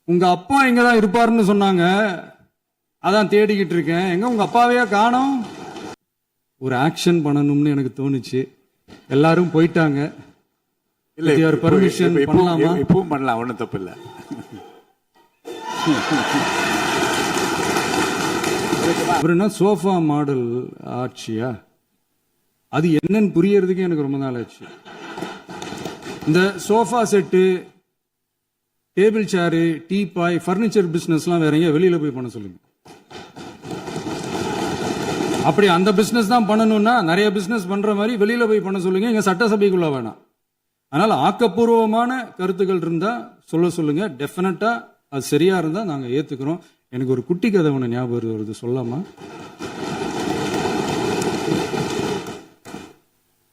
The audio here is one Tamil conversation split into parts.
உங்க அப்பா இங்கதான் இருப்பாருன்னு சொன்னாங்க, அதான் தேடிக்கிட்டு இருக்கேன். எங்க உங்க அப்பாவையா காணோம்? ஒரு ஆக்ஷன் பண்ணணும்னு எனக்கு தோணுச்சு. எல்லாரும் போயிட்டாங்க. இல்ல பர்மிஷன் பண்ணலாமா? இப்பவும் பண்ணலாம், ஒன்றும் தப்பு இல்லை. அப்புறம் சோஃபா மாடல் ஆட்சியா, அது என்னன்னு புரியறதுக்கு எனக்கு ரொம்ப நாள் ஆச்சு. இந்த sofa set, table chair, teapoy, furniture பிசினஸ்லாம் வேற எங்க வெளியில போய் பண்ண சொல்லுங்க. அப்படி அந்த பிசினஸ் தான் பண்ணணும்னா நிறைய பிசினஸ் பண்ற மாதிரி வெளியில போய் பண்ண சொல்லுங்க. எங்க சட்டசபைக்குள்ள வேணாம். அதனால ஆக்கப்பூர்வமான கருத்துக்கள் இருந்தா சொல்லுங்க. டெஃபினட்டா அது சரியா இருந்தா நாங்க ஏத்துக்கிறோம். எனக்கு ஒரு குட்டி கதை ஒண்ணு ஞாபகம் வருது, சொல்லாமா?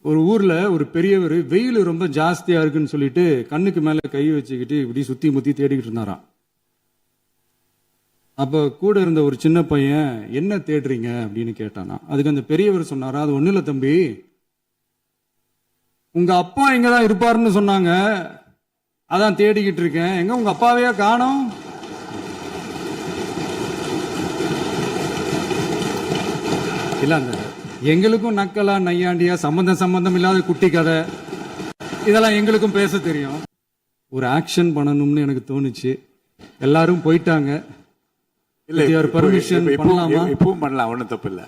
ஒரு ஊர்ல ஒரு பெரியவர் வெயில் ரொம்ப ஜாஸ்தியா இருக்குன்னு சொல்லிட்டு கண்ணுக்கு மேல கை வச்சுக்கிட்டு இப்படி சுத்தி முத்தி தேடிக்கிட்டு இருந்தாராம். அப்ப கூட இருந்த ஒரு சின்ன பையன், என்ன தேடுறீங்க அப்படின்னு கேட்டானா. அதுக்கு அந்த பெரியவர் சொன்னாரா, அது ஒண்ணு இல்ல தம்பி, உங்க அப்பா இங்கதான் இருப்பாருன்னு சொன்னாங்க, அதான் தேடிக்கிட்டு இருக்கேன். எங்க உங்க அப்பாவையா காணோம்? இல்ல, அந்த எங்களுக்கும் நக்கலா நையாண்டியா சம்பந்தம் இல்லாத குட்டி கதை இதெல்லாம் எங்களுக்கும் பேச தெரியும். ஒரு ஆக்ஷன் பண்ணணும்னு எனக்கு தோணுச்சு. எல்லாரும் போயிட்டாங்க. இல்ல, பர்மிஷன் பண்ணலாமா? இப்பவும் பண்ணலாம், ஒன்றும் தப்பு இல்லை.